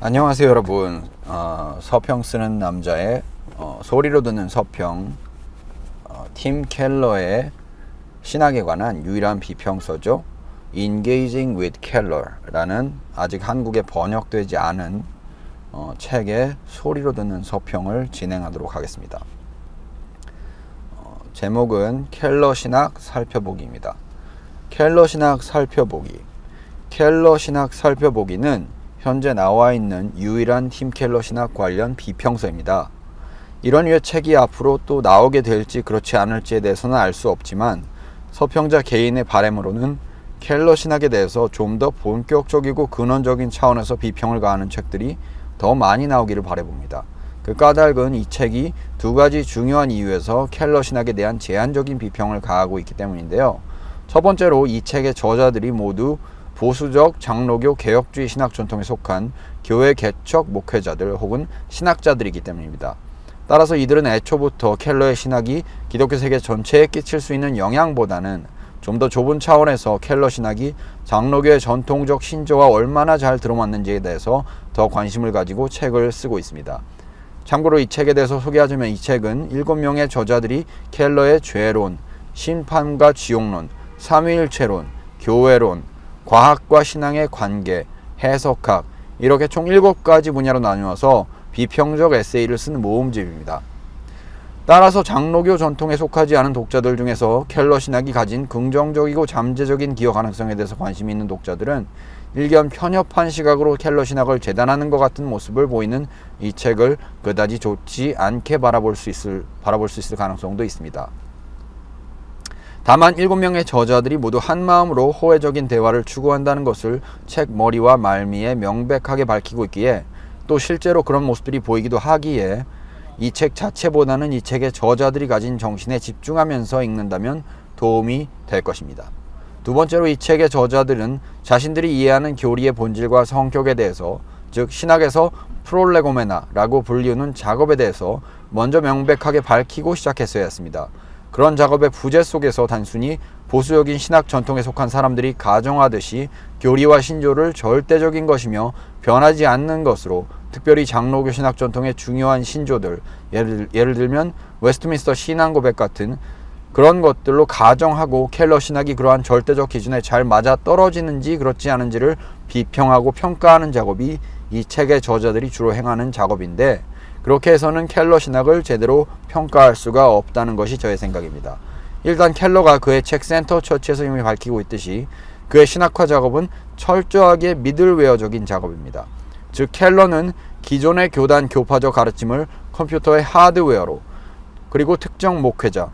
안녕하세요 여러분. 서평 쓰는 남자의 소리로 듣는 서평, 팀 켈러의 신학에 관한 유일한 비평서죠. Engaging with Keller라는 아직 한국에 번역되지 않은 책의 소리로 듣는 서평을 진행하도록 하겠습니다. 제목은 켈러 신학 살펴보기입니다. 켈러 신학 살펴보기. 켈러 신학 살펴보기는 현재 나와 있는 유일한 팀 켈러 신학 관련 비평서입니다. 이런 류의 책이 앞으로 또 나오게 될지 그렇지 않을지에 대해서는 알 수 없지만 서평자 개인의 바람으로는 켈러 신학에 대해서 좀 더 본격적이고 근원적인 차원에서 비평을 가하는 책들이 더 많이 나오기를 바라봅니다. 그 까닭은 이 책이 두 가지 중요한 이유에서 켈러 신학에 대한 제한적인 비평을 가하고 있기 때문인데요. 첫 번째로 이 책의 저자들이 모두 보수적 장로교 개혁주의 신학 전통에 속한 교회 개척 목회자들 혹은 신학자들이기 때문입니다. 따라서 이들은 애초부터 켈러의 신학이 기독교 세계 전체에 끼칠 수 있는 영향보다는 좀 더 좁은 차원에서 켈러 신학이 장로교의 전통적 신조와 얼마나 잘 들어맞는지에 대해서 더 관심을 가지고 책을 쓰고 있습니다. 참고로 이 책에 대해서 소개하자면 이 책은 7명의 저자들이 켈러의 죄론, 심판과 지옥론, 삼위일체론, 교회론, 과학과 신앙의 관계, 해석학 이렇게 총 7가지 분야로 나누어서 비평적 에세이를 쓴 모음집입니다. 따라서 장로교 전통에 속하지 않은 독자들 중에서 켈러 신학이 가진 긍정적이고 잠재적인 기여 가능성에 대해서 관심이 있는 독자들은 일견 편협한 시각으로 켈러 신학을 재단하는 것 같은 모습을 보이는 이 책을 그다지 좋지 않게 바라볼 수 있을 가능성도 있습니다. 다만 7명의 저자들이 모두 한마음으로 호혜적인 대화를 추구한다는 것을 책 머리와 말미에 명백하게 밝히고 있기에 또 실제로 그런 모습들이 보이기도 하기에 이 책 자체보다는 이 책의 저자들이 가진 정신에 집중하면서 읽는다면 도움이 될 것입니다. 두 번째로 이 책의 저자들은 자신들이 이해하는 교리의 본질과 성격에 대해서, 즉 신학에서 프롤레고메나라고 불리우는 작업에 대해서 먼저 명백하게 밝히고 시작했어야 했습니다. 그런 작업의 부재 속에서 단순히 보수적인 신학 전통에 속한 사람들이 가정하듯이 교리와 신조를 절대적인 것이며 변하지 않는 것으로, 특별히 장로교 신학 전통의 중요한 신조들, 예를 들면 웨스트민스터 신앙고백 같은 그런 것들로 가정하고 켈러 신학이 그러한 절대적 기준에 잘 맞아 떨어지는지 그렇지 않은지를 비평하고 평가하는 작업이 이 책의 저자들이 주로 행하는 작업인데, 그렇게 해서는 켈러 신학을 제대로 평가할 수가 없다는 것이 저의 생각입니다. 일단 켈러가 그의 책 센터 처치에서 이미 밝히고 있듯이 그의 신학화 작업은 철저하게 미들웨어적인 작업입니다. 즉 켈러는 기존의 교단 교파적 가르침을 컴퓨터의 하드웨어로, 그리고 특정 목회자,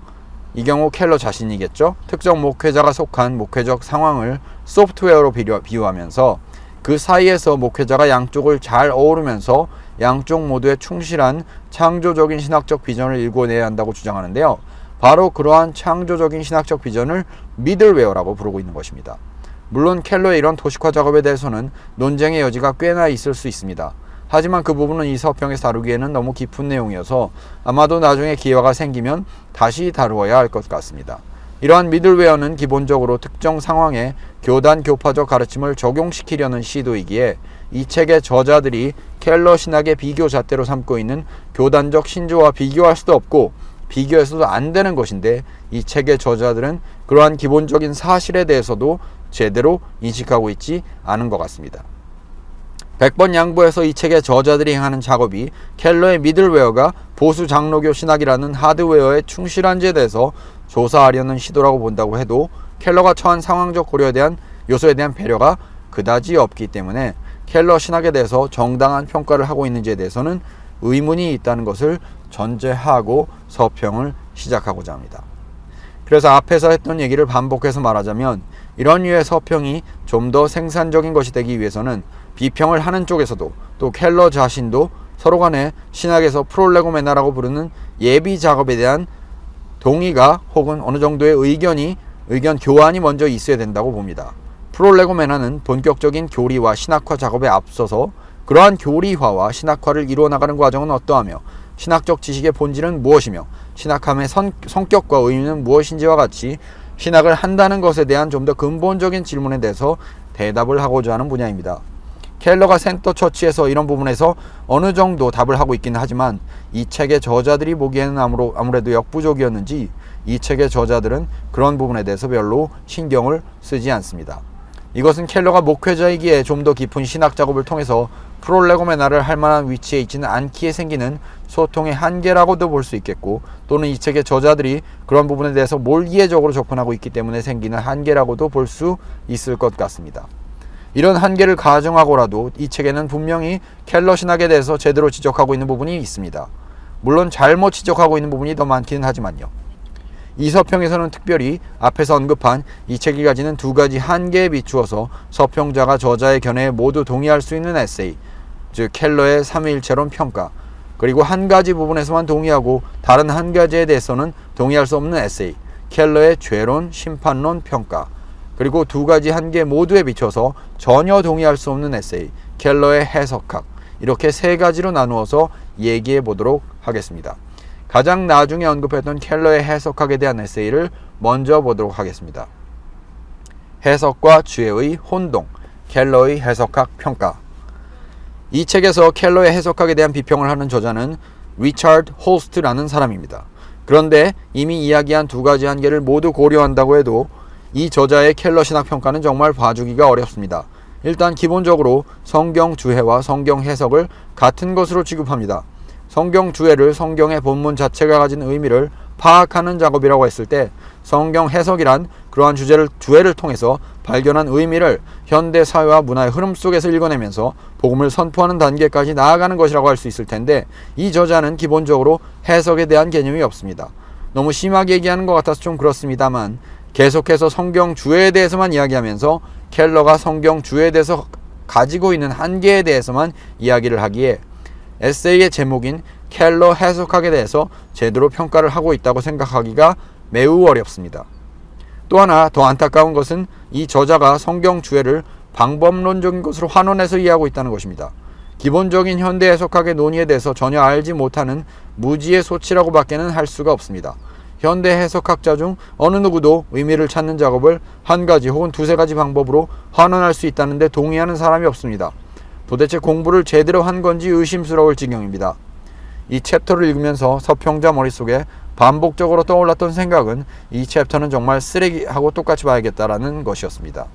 이 경우 켈러 자신이겠죠. 특정 목회자가 속한 목회적 상황을 소프트웨어로 비유하면서 그 사이에서 목회자가 양쪽을 잘 어우르면서 양쪽 모두에 충실한 창조적인 신학적 비전을 일궈내야 한다고 주장하는데요. 바로 그러한 창조적인 신학적 비전을 미들웨어라고 부르고 있는 것입니다. 물론 켈러의 이런 도식화 작업에 대해서는 논쟁의 여지가 꽤나 있을 수 있습니다. 하지만 그 부분은 이 서평에서 다루기에는 너무 깊은 내용이어서 아마도 나중에 기회가 생기면 다시 다루어야 할 것 같습니다. 이러한 미들웨어는 기본적으로 특정 상황에 교단 교파적 가르침을 적용시키려는 시도이기에 이 책의 저자들이 켈러 신학의 비교 잣대로 삼고 있는 교단적 신조와 비교할 수도 없고 비교해서도 안 되는 것인데, 이 책의 저자들은 그러한 기본적인 사실에 대해서도 제대로 인식하고 있지 않은 것 같습니다. 100번 양보해서 이 책의 저자들이 행하는 작업이 켈러의 미들웨어가 보수 장로교 신학이라는 하드웨어에 충실한지에 대해서 조사하려는 시도라고 본다고 해도 켈러가 처한 상황적 요소에 대한 배려가 그다지 없기 때문에 켈러 신학에 대해서 정당한 평가를 하고 있는지에 대해서는 의문이 있다는 것을 전제하고 서평을 시작하고자 합니다. 그래서 앞에서 했던 얘기를 반복해서 말하자면 이런 류의 서평이 좀 더 생산적인 것이 되기 위해서는 비평을 하는 쪽에서도 또 켈러 자신도 서로 간에 신학에서 프롤레고메나라고 부르는 예비 작업에 대한 동의가 혹은 어느 정도의 의견 교환이 먼저 있어야 된다고 봅니다. 프롤레고메나는 본격적인 교리와 신학화 작업에 앞서서 그러한 교리화와 신학화를 이루어나가는 과정은 어떠하며 신학적 지식의 본질은 무엇이며 신학함의 성격과 의미는 무엇인지와 같이 신학을 한다는 것에 대한 좀 더 근본적인 질문에 대해서 대답을 하고자 하는 분야입니다. 켈러가 센터 처치에서 이런 부분에서 어느 정도 답을 하고 있기는 하지만 이 책의 저자들이 보기에는 아무래도 역부족이었는지 이 책의 저자들은 그런 부분에 대해서 별로 신경을 쓰지 않습니다. 이것은 켈러가 목회자이기에 좀 더 깊은 신학 작업을 통해서 프롤레고메나를 할 만한 위치에 있지는 않기에 생기는 소통의 한계라고도 볼 수 있겠고, 또는 이 책의 저자들이 그런 부분에 대해서 몰이해적으로 접근하고 있기 때문에 생기는 한계라고도 볼 수 있을 것 같습니다. 이런 한계를 가정하고라도 이 책에는 분명히 켈러 신학에 대해서 제대로 지적하고 있는 부분이 있습니다. 물론 잘못 지적하고 있는 부분이 더 많기는 하지만요. 이 서평에서는 특별히 앞에서 언급한 이 책이 가지는 두 가지 한계에 비추어서 서평자가 저자의 견해에 모두 동의할 수 있는 에세이, 즉 켈러의 삼위일체론 평가, 그리고 한 가지 부분에서만 동의하고 다른 한 가지에 대해서는 동의할 수 없는 에세이, 켈러의 죄론, 심판론 평가, 그리고 두 가지 한계 모두에 비춰서 전혀 동의할 수 없는 에세이, 켈러의 해석학, 이렇게 세 가지로 나누어서 얘기해 보도록 하겠습니다. 가장 나중에 언급했던 켈러의 해석학에 대한 에세이를 먼저 보도록 하겠습니다. 해석과 주해의 혼동, 켈러의 해석학 평가. 이 책에서 켈러의 해석학에 대한 비평을 하는 저자는 리처드 홀스트라는 사람입니다. 그런데 이미 이야기한 두 가지 한계를 모두 고려한다고 해도 이 저자의 켈러 신학 평가는 정말 봐주기가 어렵습니다. 일단 기본적으로 성경 주해와 성경 해석을 같은 것으로 취급합니다. 성경 주해를 성경의 본문 자체가 가진 의미를 파악하는 작업이라고 했을 때, 성경 해석이란 그러한 주해를 통해서 발견한 의미를 현대 사회와 문화의 흐름 속에서 읽어내면서 복음을 선포하는 단계까지 나아가는 것이라고 할 수 있을 텐데, 이 저자는 기본적으로 해석에 대한 개념이 없습니다. 너무 심하게 얘기하는 것 같아서 좀 그렇습니다만, 계속해서 성경 주해에 대해서만 이야기하면서 켈러가 성경 주해에 대해서 가지고 있는 한계에 대해서만 이야기를 하기에 에세이의 제목인 켈러 해석학에 대해서 제대로 평가를 하고 있다고 생각하기가 매우 어렵습니다. 또 하나 더 안타까운 것은 이 저자가 성경 주해를 방법론적인 것으로 환원해서 이해하고 있다는 것입니다. 기본적인 현대 해석학의 논의에 대해서 전혀 알지 못하는 무지의 소치라고 밖에는 할 수가 없습니다. 현대 해석학자 중 어느 누구도 의미를 찾는 작업을 한 가지 혹은 두세 가지 방법으로 환원할 수 있다는데 동의하는 사람이 없습니다. 도대체 공부를 제대로 한 건지 의심스러울 지경입니다. 이 챕터를 읽으면서 서평자 머릿속에 반복적으로 떠올랐던 생각은 이 챕터는 정말 쓰레기하고 똑같이 봐야겠다라는 것이었습니다.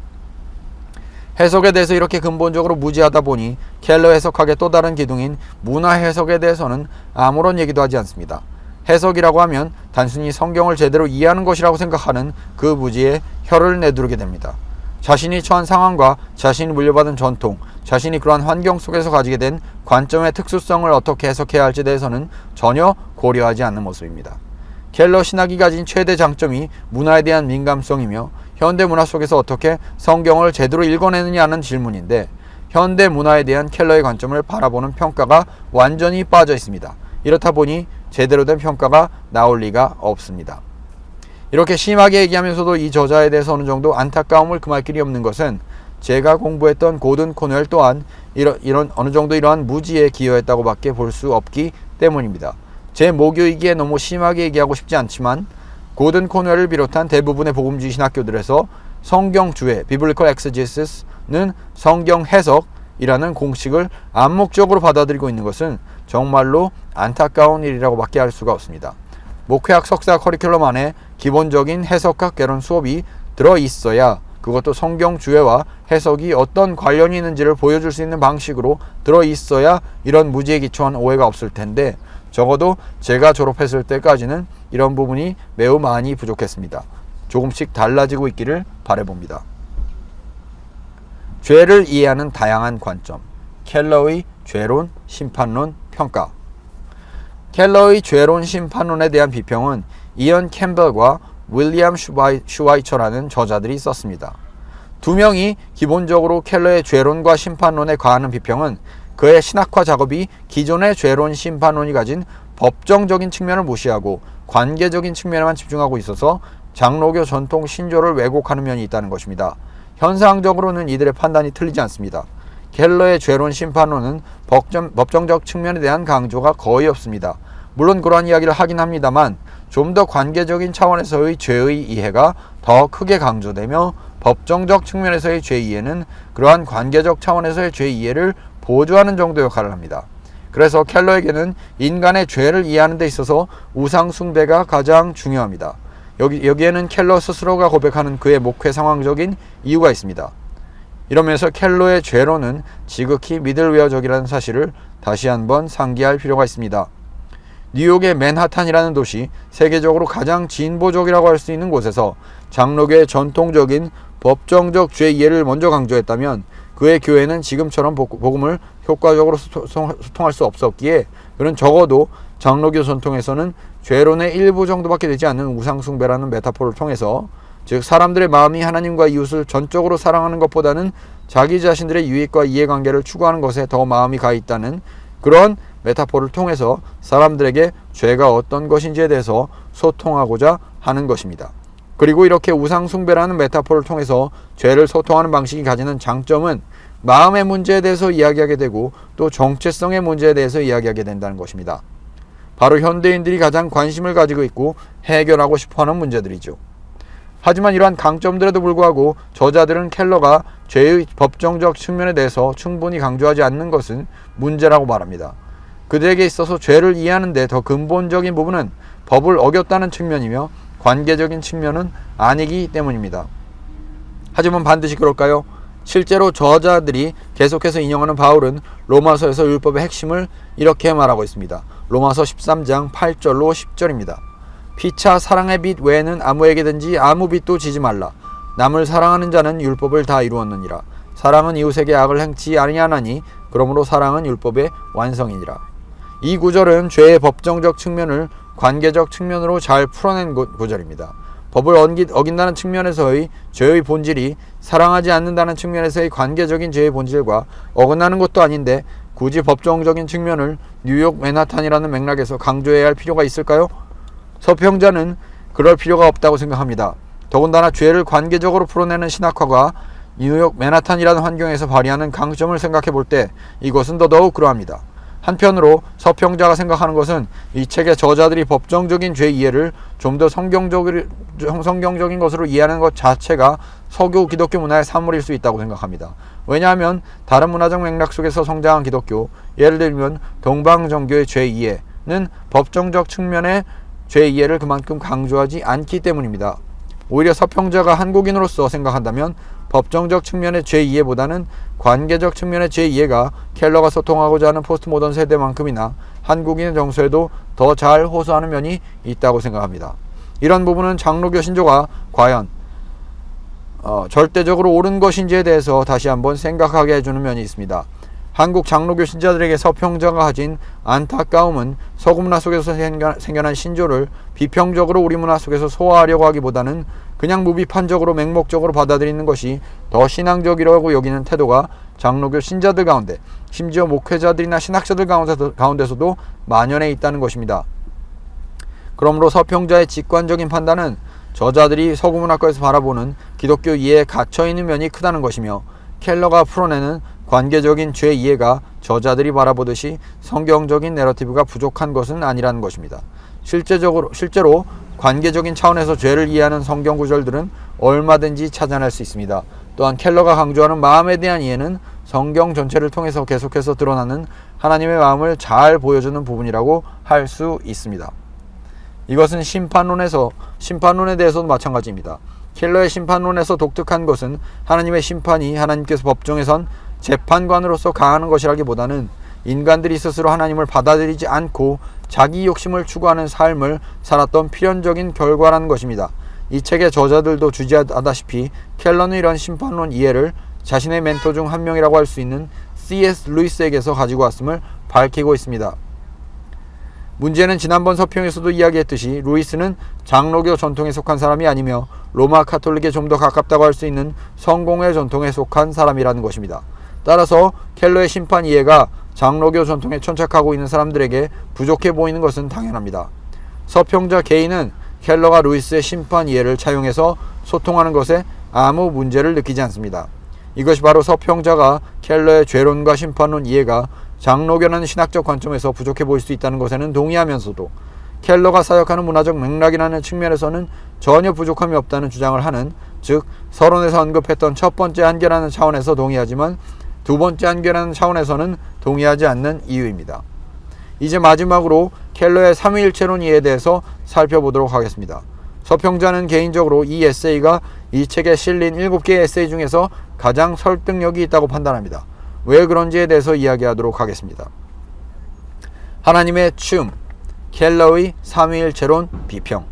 해석에 대해서 이렇게 근본적으로 무지하다 보니 켈러 해석학의 또 다른 기둥인 문화 해석에 대해서는 아무런 얘기도 하지 않습니다. 해석이라고 하면 단순히 성경을 제대로 이해하는 것이라고 생각하는 그 무지에 혀를 내두르게 됩니다. 자신이 처한 상황과 자신이 물려받은 전통, 자신이 그러한 환경 속에서 가지게 된 관점의 특수성을 어떻게 해석해야 할지에 대해서는 전혀 고려하지 않는 모습입니다. 켈러 신학이 가진 최대 장점이 문화에 대한 민감성이며 현대 문화 속에서 어떻게 성경을 제대로 읽어내느냐는 질문인데, 현대 문화에 대한 켈러의 관점을 바라보는 평가가 완전히 빠져 있습니다. 이렇다 보니 제대로 된 평가가 나올 리가 없습니다. 이렇게 심하게 얘기하면서도 이 저자에 대해서 어느 정도 안타까움을 금할 길이 없는 것은 제가 공부했던 고든 코넬 또한 이런 어느 정도 이러한 무지에 기여했다고 밖에 볼 수 없기 때문입니다. 제 모교이기에 너무 심하게 얘기하고 싶지 않지만 고든 코넬을 비롯한 대부분의 복음주의 신학교들에서 성경 주해, 비블리컬 엑세지시스는 성경 해석이라는 공식을 암묵적으로 받아들이고 있는 것은 정말로 안타까운 일이라고 밖에 할 수가 없습니다. 목회학 석사 커리큘럼 안에 기본적인 해석학 개론 수업이 들어있어야, 그것도 성경 주해와 해석이 어떤 관련이 있는지를 보여줄 수 있는 방식으로 들어있어야 이런 무지에 기초한 오해가 없을 텐데, 적어도 제가 졸업했을 때까지는 이런 부분이 매우 많이 부족했습니다. 조금씩 달라지고 있기를 바라봅니다. 죄를 이해하는 다양한 관점, 켈러의 죄론, 심판론, 평가. 켈러의 죄론, 심판론에 대한 비평은 이언 캠벨과 윌리엄 슈와이처라는 저자들이 썼습니다. 두 명이 기본적으로 켈러의 죄론과 심판론에 가하는 비평은 그의 신학화 작업이 기존의 죄론, 심판론이 가진 법정적인 측면을 무시하고 관계적인 측면에만 집중하고 있어서 장로교 전통 신조를 왜곡하는 면이 있다는 것입니다. 현상적으로는 이들의 판단이 틀리지 않습니다. 켈러의 죄론, 심판론은 법정적 측면에 대한 강조가 거의 없습니다. 물론 그러한 이야기를 하긴 합니다만 좀 더 관계적인 차원에서의 죄의 이해가 더 크게 강조되며 법정적 측면에서의 죄이해는 그러한 관계적 차원에서의 죄이해를 보조하는 정도 역할을 합니다. 그래서 켈러에게는 인간의 죄를 이해하는 데 있어서 우상 숭배가 가장 중요합니다. 여기에는 켈러 스스로가 고백하는 그의 목회 상황적인 이유가 있습니다. 이러면서 켈러의 죄로는 지극히 미들웨어적이라는 사실을 다시 한번 상기할 필요가 있습니다. 뉴욕의 맨하탄이라는 도시, 세계적으로 가장 진보적이라고 할 수 있는 곳에서 장로교의 전통적인 법정적 죄 이해를 먼저 강조했다면 그의 교회는 지금처럼 복음을 효과적으로 소통할 수 없었기에 그는 적어도 장로교 전통에서는 죄론의 일부 정도밖에 되지 않는 우상숭배라는 메타포를 통해서, 즉 사람들의 마음이 하나님과 이웃을 전적으로 사랑하는 것보다는 자기 자신들의 유익과 이해관계를 추구하는 것에 더 마음이 가 있다는 그런 메타포를 통해서 사람들에게 죄가 어떤 것인지에 대해서 소통하고자 하는 것입니다. 그리고 이렇게 우상숭배라는 메타포를 통해서 죄를 소통하는 방식이 가지는 장점은 마음의 문제에 대해서 이야기하게 되고 또 정체성의 문제에 대해서 이야기하게 된다는 것입니다. 바로 현대인들이 가장 관심을 가지고 있고 해결하고 싶어하는 문제들이죠. 하지만 이러한 강점들에도 불구하고 저자들은 켈러가 죄의 법정적 측면에 대해서 충분히 강조하지 않는 것은 문제라고 말합니다. 그들에게 있어서 죄를 이해하는 데 더 근본적인 부분은 법을 어겼다는 측면이며 관계적인 측면은 아니기 때문입니다. 하지만 반드시 그럴까요? 실제로 저자들이 계속해서 인용하는 바울은 로마서에서 율법의 핵심을 이렇게 말하고 있습니다. 로마서 13장 8절로 10절입니다. 피차 사랑의 빚 외에는 아무에게든지 아무 빚도 지지 말라. 남을 사랑하는 자는 율법을 다 이루었느니라. 사랑은 이웃에게 악을 행치 아니하나니 그러므로 사랑은 율법의 완성이니라. 이 구절은 죄의 법정적 측면을 관계적 측면으로 잘 풀어낸 구절입니다. 법을 어긴다는 측면에서의 죄의 본질이 사랑하지 않는다는 측면에서의 관계적인 죄의 본질과 어긋나는 것도 아닌데 굳이 법정적인 측면을 뉴욕 맨하탄이라는 맥락에서 강조해야 할 필요가 있을까요? 서평자는 그럴 필요가 없다고 생각합니다. 더군다나 죄를 관계적으로 풀어내는 신학화가 뉴욕 맨하탄이라는 환경에서 발휘하는 강점을 생각해 볼 때 이것은 더더욱 그러합니다. 한편으로 서평자가 생각하는 것은 이 책의 저자들이 법정적인 죄 이해를 좀 더 성경적인 것으로 이해하는 것 자체가 서구 기독교 문화의 산물일 수 있다고 생각합니다. 왜냐하면 다른 문화적 맥락 속에서 성장한 기독교, 예를 들면 동방정교의 죄 이해는 법정적 측면의 죄 이해를 그만큼 강조하지 않기 때문입니다. 오히려 서평자가 한국인으로서 생각한다면 법정적 측면의 죄 이해보다는 관계적 측면의 죄 이해가 켈러가 소통하고자 하는 포스트모던 세대만큼이나 한국인의 정서에도 더 잘 호소하는 면이 있다고 생각합니다. 이런 부분은 장로교 신조가 과연 절대적으로 옳은 것인지에 대해서 다시 한번 생각하게 해주는 면이 있습니다. 한국 장로교 신자들에게 서평자가 가진 안타까움은 서구 문화 속에서 생겨난 신조를 비평적으로 우리 문화 속에서 소화하려고 하기보다는 그냥 무비판적으로 맹목적으로 받아들이는 것이 더 신앙적이라고 여기는 태도가 장로교 신자들 가운데, 심지어 목회자들이나 신학자들 가운데서도 만연해 있다는 것입니다. 그러므로 서평자의 직관적인 판단은 저자들이 서구 문화권에서 바라보는 기독교 이해에 갇혀있는 면이 크다는 것이며, 켈러가 풀어내는 관계적인 죄 이해가 저자들이 바라보듯이 성경적인 내러티브가 부족한 것은 아니라는 것입니다. 실제로 관계적인 차원에서 죄를 이해하는 성경 구절들은 얼마든지 찾아낼 수 있습니다. 또한 켈러가 강조하는 마음에 대한 이해는 성경 전체를 통해서 계속해서 드러나는 하나님의 마음을 잘 보여주는 부분이라고 할 수 있습니다. 이것은 심판론에 대해서도 마찬가지입니다. 켈러의 심판론에서 독특한 것은 하나님의 심판이 하나님께서 법정에선 재판관으로서 강하는 것이라기보다는 인간들이 스스로 하나님을 받아들이지 않고 자기 욕심을 추구하는 삶을 살았던 필연적인 결과라는 것입니다. 이 책의 저자들도 주지하다시피 켈러는 이런 심판론 이해를 자신의 멘토 중 한 명이라고 할 수 있는 C.S. 루이스에게서 가지고 왔음을 밝히고 있습니다. 문제는 지난번 서평에서도 이야기했듯이 루이스는 장로교 전통에 속한 사람이 아니며 로마 카톨릭에 좀 더 가깝다고 할 수 있는 성공회 전통에 속한 사람이라는 것입니다. 따라서 켈러의 심판 이해가 장로교 전통에 천착하고 있는 사람들에게 부족해 보이는 것은 당연합니다. 서평자 개인은 켈러가 루이스의 심판 이해를 차용해서 소통하는 것에 아무 문제를 느끼지 않습니다. 이것이 바로 서평자가 켈러의 죄론과 심판론 이해가 장로교라는 신학적 관점에서 부족해 보일 수 있다는 것에는 동의하면서도 켈러가 사역하는 문화적 맥락이라는 측면에서는 전혀 부족함이 없다는 주장을 하는 즉 서론에서 언급했던 첫 번째 한계라는 차원에서 동의하지만 두 번째 한계라는 차원에서는 동의하지 않는 이유입니다. 이제 마지막으로 켈러의 삼위일체론 이해에 대해서 살펴보도록 하겠습니다. 서평자는 개인적으로 이 에세이가 이 책에 실린 7개의 에세이 중에서 가장 설득력이 있다고 판단합니다. 왜 그런지에 대해서 이야기하도록 하겠습니다. 하나님의 춤, 켈러의 삼위일체론 비평.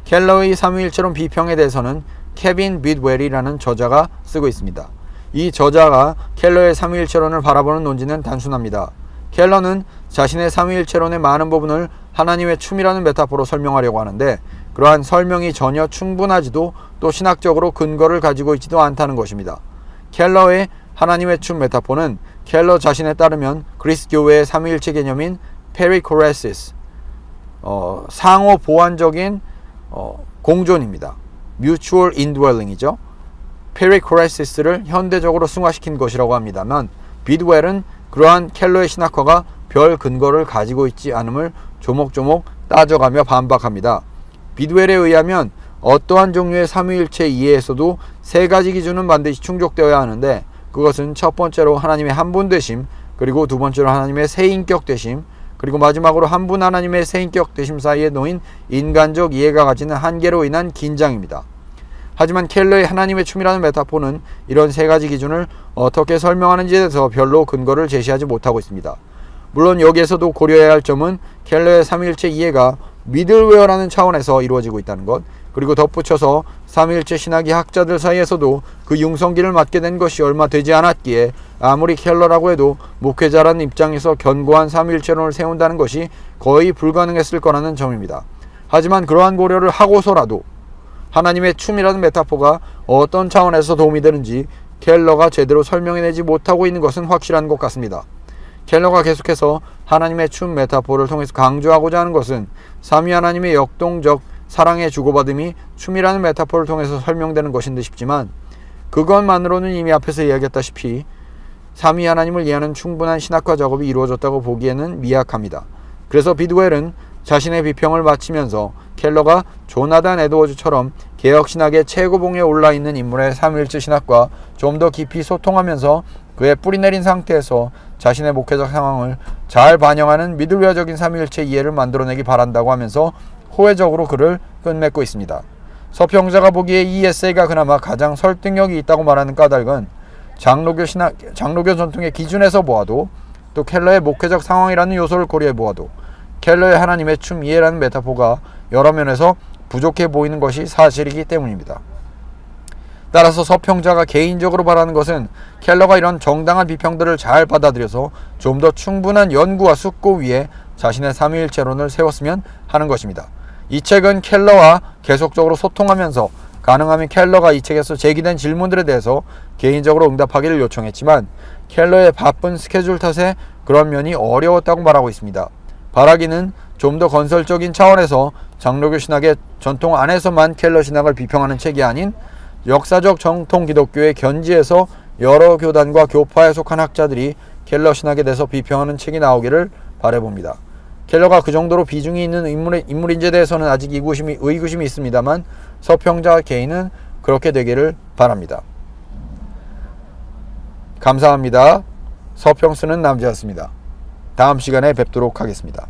켈러의 삼위일체론 비평에 대해서는 케빈 비드웰이라는 저자가 쓰고 있습니다. 이 저자가 켈러의 삼위일체론을 바라보는 논지는 단순합니다. 켈러는 자신의 삼위일체론의 많은 부분을 하나님의 춤이라는 메타포로 설명하려고 하는데 그러한 설명이 전혀 충분하지도 또 신학적으로 근거를 가지고 있지도 않다는 것입니다. 켈러의 하나님의 춤 메타포는 켈러 자신에 따르면 그리스 교회의 삼위일체 개념인 페리코레시스, 상호 보완적인 공존입니다. 뮤추얼 인드웰링이죠. 페리코레시스를 현대적으로 승화시킨 것이라고 합니다만 비드웰은 그러한 켈러의 신학화가 별 근거를 가지고 있지 않음을 조목조목 따져가며 반박합니다. 비드웰에 의하면 어떠한 종류의 삼위일체 이해에서도 세 가지 기준은 반드시 충족되어야 하는데 그것은 첫 번째로 하나님의 한 분 되심, 그리고 두 번째로 하나님의 세 인격 되심, 그리고 마지막으로 한 분 하나님의 세 인격 되심 사이에 놓인 인간적 이해가 가지는 한계로 인한 긴장입니다. 하지만 켈러의 하나님의 춤이라는 메타포는 이런 세 가지 기준을 어떻게 설명하는지에 대해서 별로 근거를 제시하지 못하고 있습니다. 물론 여기에서도 고려해야 할 점은 켈러의 삼위일체 이해가 미들웨어라는 차원에서 이루어지고 있다는 것, 그리고 덧붙여서 삼위일체 신학의 학자들 사이에서도 그 융성기를 맞게 된 것이 얼마 되지 않았기에 아무리 켈러라고 해도 목회자라는 입장에서 견고한 삼위일체론을 세운다는 것이 거의 불가능했을 거라는 점입니다. 하지만 그러한 고려를 하고서라도 하나님의 춤이라는 메타포가 어떤 차원에서 도움이 되는지 켈러가 제대로 설명해내지 못하고 있는 것은 확실한 것 같습니다. 켈러가 계속해서 하나님의 춤 메타포를 통해서 강조하고자 하는 것은 삼위 하나님의 역동적 사랑의 주고받음이 춤이라는 메타포를 통해서 설명되는 것인 듯 싶지만 그것만으로는 이미 앞에서 이야기했다시피 삼위 하나님을 이해하는 충분한 신학화 작업이 이루어졌다고 보기에는 미약합니다. 그래서 비드웰은 자신의 비평을 마치면서 켈러가 조나단 에드워즈처럼 개혁신학의 최고봉에 올라있는 인물의 삼위일체 신학과 좀 더 깊이 소통하면서 그의 뿌리내린 상태에서 자신의 목회적 상황을 잘 반영하는 미들웨어적인 삼위일체 이해를 만들어내기 바란다고 하면서 호혜적으로 글을 끝맺고 있습니다. 서평자가 보기에 이 에세이가 그나마 가장 설득력이 있다고 말하는 까닭은 장로교 전통의 기준에서 보아도 또 켈러의 목회적 상황이라는 요소를 고려해 보아도 켈러의 하나님의 춤 이해라는 메타포가 여러 면에서 부족해 보이는 것이 사실이기 때문입니다. 따라서 서평자가 개인적으로 바라는 것은 켈러가 이런 정당한 비평들을 잘 받아들여서 좀 더 충분한 연구와 숙고 위에 자신의 삼위일체론을 세웠으면 하는 것입니다. 이 책은 켈러와 계속적으로 소통하면서 가능하면 켈러가 이 책에서 제기된 질문들에 대해서 개인적으로 응답하기를 요청했지만 켈러의 바쁜 스케줄 탓에 그런 면이 어려웠다고 말하고 있습니다. 바라기는 좀 더 건설적인 차원에서 장로교 신학의 전통 안에서만 켈러 신학을 비평하는 책이 아닌 역사적 정통 기독교의 견지에서 여러 교단과 교파에 속한 학자들이 켈러 신학에 대해서 비평하는 책이 나오기를 바라봅니다. 켈러가 그 정도로 비중이 있는 인물인지에 대해서는 아직 의구심이 있습니다만 서평자 개인은 그렇게 되기를 바랍니다. 감사합니다. 서평 쓰는 남자였습니다. 다음 시간에 뵙도록 하겠습니다.